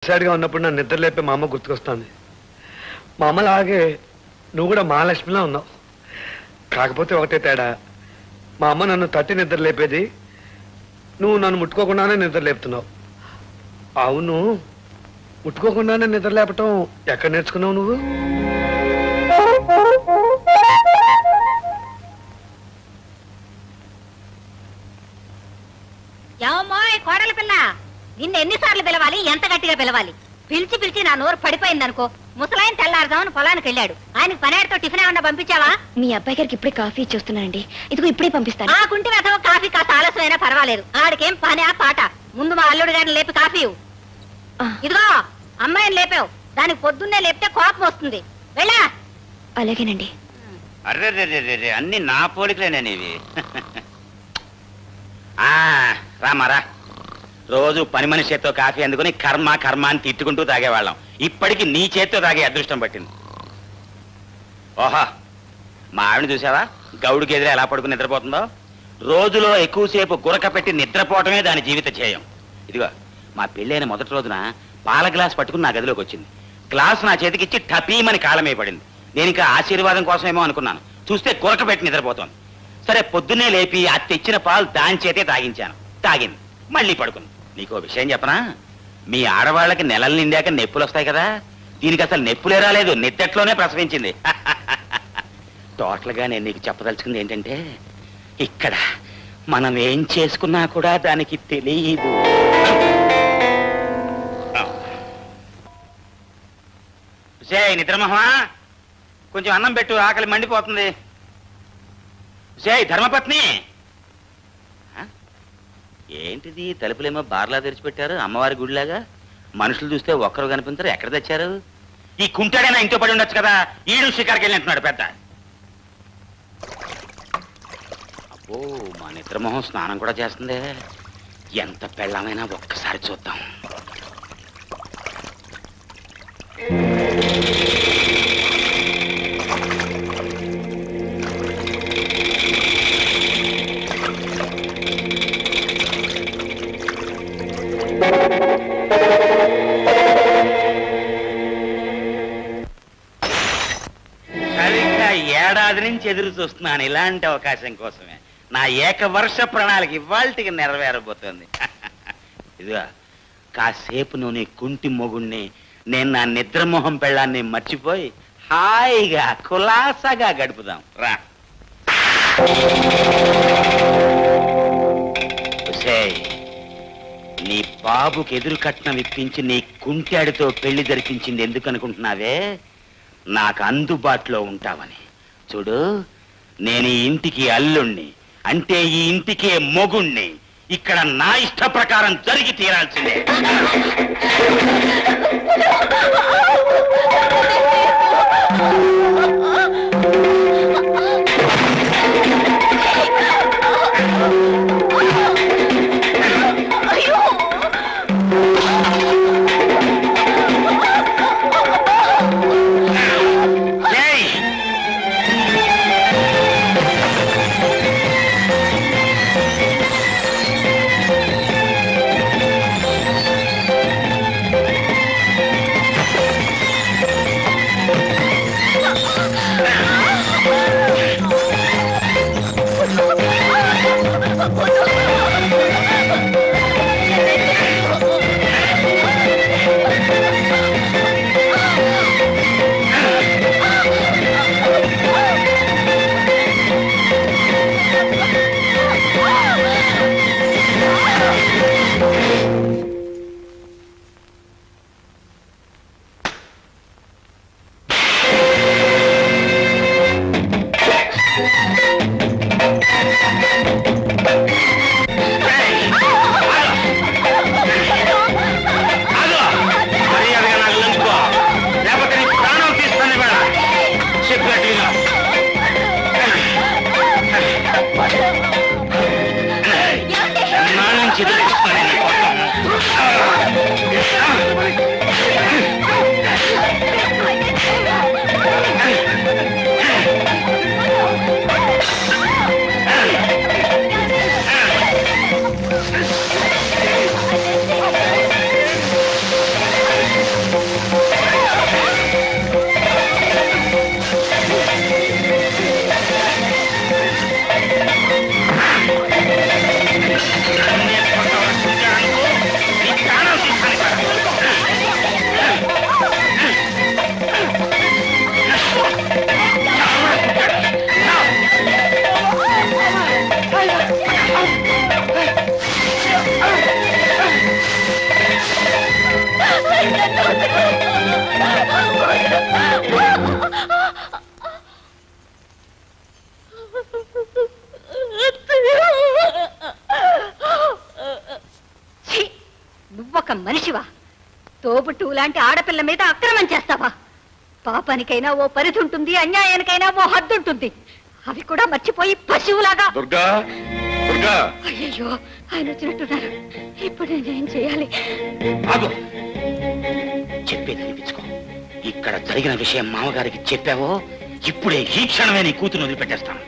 సాడ్గా ఉన్నప్పుడు నన్ను నిద్ర లేపే మా అమ్మ గుర్తుకొస్తుంది. మా అమ్మలాగే నువ్వు కూడా మహాలక్ష్మిలా ఉన్నావు. కాకపోతే ఒకటే తేడా, మా అమ్మ నన్ను తట్టి నిద్ర లేపేది, నువ్వు నన్ను ముట్టుకోకుండానే నిద్ర లేపుతున్నావు. అవును, ముట్టుకోకుండానే నిద్ర లేపటం ఎక్కడ నేర్చుకున్నావు నువ్వు? కోడల పిల్ల, నిన్ను ఎన్నిసార్లు పిలవాలి, ఎంత గట్టిగా పిలవాలి? పిలిచి పిలిచి నా నోరు పడిపోయిందనుకో. ముసలాయన తెల్లారుదామని పొలానికి వెళ్ళాడు. ఆయనకు పనేడుతో టిఫిన్ ఏమన్నా పంపించావా? మీ అబ్బాయి గారికి ఇప్పుడే కాఫీ ఇచ్చేస్తున్నానండి. ఇదిగో ఇప్పుడే పంపిస్తాను. ఆ కుంటి వెధవ కాఫీ కాస్త ఆలస్యమైనా పర్వాలేదు. ఆడికేం పని ఆ పాట. ముందు మా అల్లుడు గారిని లేపి కాఫీ ఇదిగో అమ్మాయిని లేపావు, దానికి పొద్దున్నే లేపితే కోపం వస్తుంది. వెళ్ళా. అలాగేనండి. అర్రే అన్ని నా పోలికలేనేవి. రామారా, రోజు పని మనిషి చేత్తో కాఫీ అందుకుని కర్మ కర్మ అని తిట్టుకుంటూ తాగేవాళ్ళం. ఇప్పటికి నీ చేత్తో తాగే అదృష్టం పట్టింది. ఓహా, మా ఆవిడ చూసావా గౌడికి ఎదురు ఎలా పడుకుని నిద్రపోతుందో? రోజులో ఎక్కువసేపు గురక పెట్టి నిద్రపోవటమే దాని జీవిత ధ్యేయం. ఇదిగో మా పెళ్ళైన మొదటి రోజున పాల గ్లాస్ పట్టుకుని నా గదిలోకి వచ్చింది. గ్లాస్ నా చేతికిచ్చి టపీమని కాలమే పడింది. నేను ఇంకా ఆశీర్వాదం కోసమేమో అనుకున్నాను. చూస్తే గురక పెట్టి నిద్రపోతోంది. సరే, పొద్దున్నే లేపి ఆ తెచ్చిన పాలు దాని చేతే తాగించాను. తాగింది, మళ్ళీ పడుకుంది. నీకో విషయం చెప్పనా? మీ ఆడవాళ్ళకి నెలలు నిండాక నొప్పులు వస్తాయి కదా, దీనికి అసలు నొప్పులే రాలేదు, నిద్దట్లోనే ప్రసవించింది. టోటల్గా నేను నీకు చెప్పదలుచుకుంది ఏంటంటే, ఇక్కడ మనం ఏం చేసుకున్నా కూడా దానికి తెలియదు. నిద్రమోహమా, కొంచెం అన్నం పెట్టు, ఆకలి మండిపోతుంది. ధర్మపత్ని, ఏంటిది తలుపులేమో బార్లా తెరిచిపెట్టారు, అమ్మవారి గుడిలాగా? మనుషులు చూస్తే ఒక్కరు కనిపించారు, ఎక్కడ తెచ్చారు? ఈ కుంటాడైనా ఇంట్లో పడి ఉండొచ్చు కదా, ఈడు షికార్కి వెళ్ళినట్టున్నాడు పెద్ద. అబ్బో, మా నిద్రమోహం స్నానం కూడా చేస్తుంది. ఎంత పెళ్ళమైనా ఒక్కసారి చూద్దాం. సరిగ్గా ఏడాది నుంచి ఎదురు చూస్తున్నాను ఇలాంటి అవకాశం కోసమే. నా ఏకవర్ష ప్రణాళిక ఇవాళకి నెరవేరబోతోంది. ఇదిగా కాసేపు నువ్వు నీ కుంటి మొగుణ్ణి, నేను నా నిద్రమోహం పెళ్ళాన్ని మర్చిపోయి హాయిగా కులాసాగా గడుపుదాం రా. నీ బాబుకి ఎదురు కట్నం ఇప్పించి నీ కుంటాడితో పెళ్లి జరిపించింది ఎందుకు అనుకుంటున్నావే? నాకు అందుబాటులో ఉంటావని. చూడు, నేను ఈ ఇంటికి అల్లుణ్ణి, అంటే ఈ ఇంటికే మొగుణ్ణి. ఇక్కడ నా ఇష్ట ప్రకారం జరిగి తీరాల్సిందే. తోబుట్టువు లాంటి ఆడపిల్ల మీద అక్రమం చేస్తావా? పాపానికైనా ఓ పరిధి ఉంటుంది, అన్యాయానికైనా ఓ హద్దు ఉంటుంది. అవి కూడా మర్చిపోయి పశువులాగా. దుర్గా, దుర్గా! అయ్యో, ఆయన వచ్చినట్టున్నారు. ఇప్పుడు నేనేం చేయాలి? చెప్పేది వినిపించుకో. ఇక్కడ జరిగిన విషయం మామగారికి చెప్పావో ఇప్పుడే ఈ క్షణమే నీ కూతురు వదిలిపెట్టేస్తాను.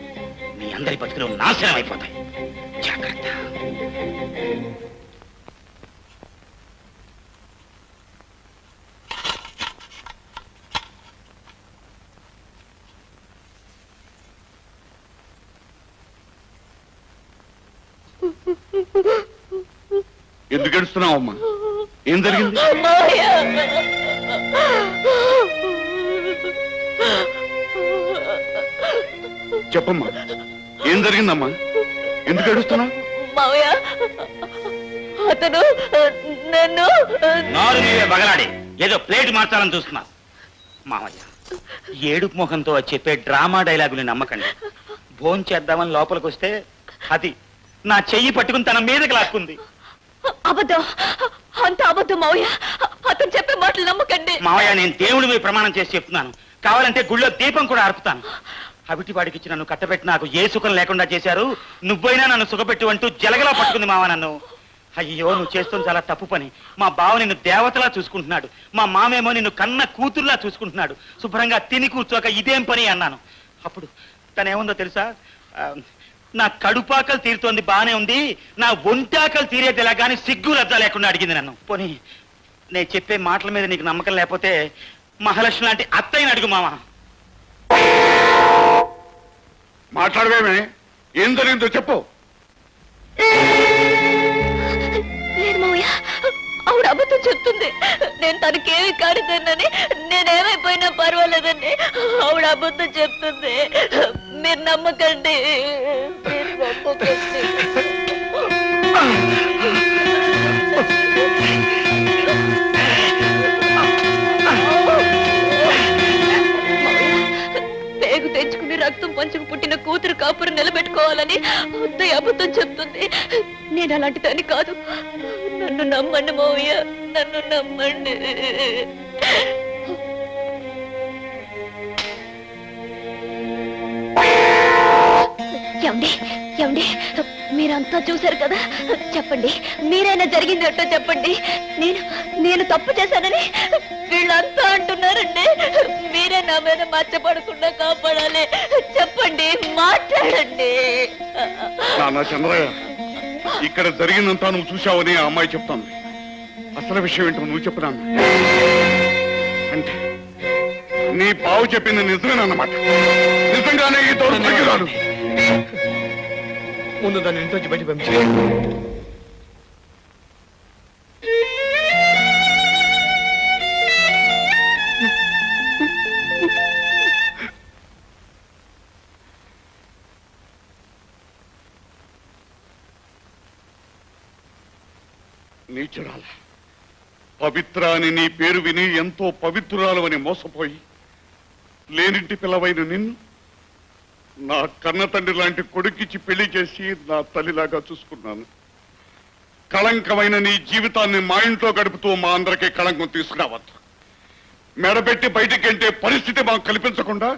మీ అందరి బతుకులు నాశనం అయిపోతాయి. జాగ్రత్త. ఎందుకు ఏడుస్తున్నావు అమ్మా? ఏం జరిగింది? చెప్పమ్మా, ఏం జరిగిందమ్మా? ఎందుకు ఏడుస్తున్నావు? మావయ్య, అతను నన్ను నారు నీవే బగలాడి ఏదో ప్లేట్ మార్చాలని చూస్తున్నా. మామయ్య, ఏడుపు ముఖంతో చెప్పే డ్రామా డైలాగుని నమ్మకండి. భోంచేద్దామని లోపలికి వస్తే అది నా చెయ్యి పట్టుకుని తన మీదకి లాక్కుంది. అబద్ధం, అంత అబద్ధం మావయ్య. అతను చెప్పే మాటలు నమ్మకండి. మావయ్య, నేను దేవుడి మీద ప్రమాణం చేసి చెప్తున్నాను. కావాలంటే గుళ్ళో దీపం కూడా అర్పుతాను. అవిటి వాడికి ఇచ్చి నన్ను కట్టబెట్టి నాకు ఏ సుఖం లేకుండా చేశారు. నువ్వైనా నన్ను సుఖపెట్టు అంటూ జలగలా పట్టుకుంది మావ నన్ను. అయ్యో, నువ్వు చేస్తుంది చాలా తప్పు పని. మా బావ నిన్ను దేవతలా చూసుకుంటున్నాడు. మా మామేమో నిన్ను కన్న కూతురులా చూసుకుంటున్నాడు. శుభ్రంగా తిని కూర్చోక ఇదేం పని అన్నాను. అప్పుడు తనేముందో తెలుసా? నా కడుపాకలు తీరుతోంది, బానే ఉంది, నా ఒంటాకలు తీరేది ఎలా కానీ సిగ్గు లజ్జ లేకుండా అడిగింది నన్ను. పోనీ నేను చెప్పే మాటల మీద నీకు నమ్మకం లేకపోతే మహాలక్ష్మి లాంటి అత్తయ్యని అడుగు మామ. మాట్లాడవేమే? ఏం జరిగిందో చెప్పు. లేదు మావయ్య, ఆవిడ అబద్ధం చెప్తుంది. నేను తనకేమి కాడిదానని, నేనేమైపోయినా పర్వాలేదని ఆవిడ అబద్ధం చెప్తుంది. మీరు నమ్మకండి, మీరు నమ్మకండి. పేగు తెచ్చుకుని రక్తం పంచుకు పుట్టిన కూతురు కాపురు నిలబెట్టుకోవాలని అత్తయ్య అబద్ధం చెప్తుంది. నేను అలాంటి దాన్ని కాదు. నన్ను నమ్మండి మావయ్య, నన్ను నమ్మండి. ఏమండి, ఏమండి, మీరంతా చూశారు కదా, చెప్పండి. మీరైనా జరిగింది అట్టో చెప్పండి. నేను తప్పు చేశానని వీళ్ళంతా అంటున్నారండి. మీరే నా మీద మచ్చపడకుండా కాపాడాలి. చెప్పండి, మాట్లాడండి. నాన్న చంద్రయ్య, ఇక్కడ జరిగిందంతా నువ్వు చూశావని ఆ అమ్మాయి చెప్తాను. అసలు విషయం ఏంటో నువ్వు చెప్పినా అంటే నీ బావు చెప్పింది నిజమేనన్నమాట. నిజంగానే ఈ దౌర్భాగ్యురాలు. ముందు దాన్ని ఇంట్లోంచి బయట పంపించి. నీచురాల, పవిత్ర అని నీ పేరు విని ఎంతో పవిత్రురాలు అని మోసపోయి లేనింటి పిల్లవైన నిన్ను నా కన్న తండ్రి లాంటి కొడుకిచ్చి పెళ్లి చేసి నా తల్లిలాగా చూసుకున్నాను. కళంకమైన నీ జీవితాన్ని మా ఇంట్లో గడుపుతూ మా అందరికీ కళంకం తీసుకురావద్దు. మెడబెట్టి బయటికంటే పరిస్థితి మాకు కల్పించకుండా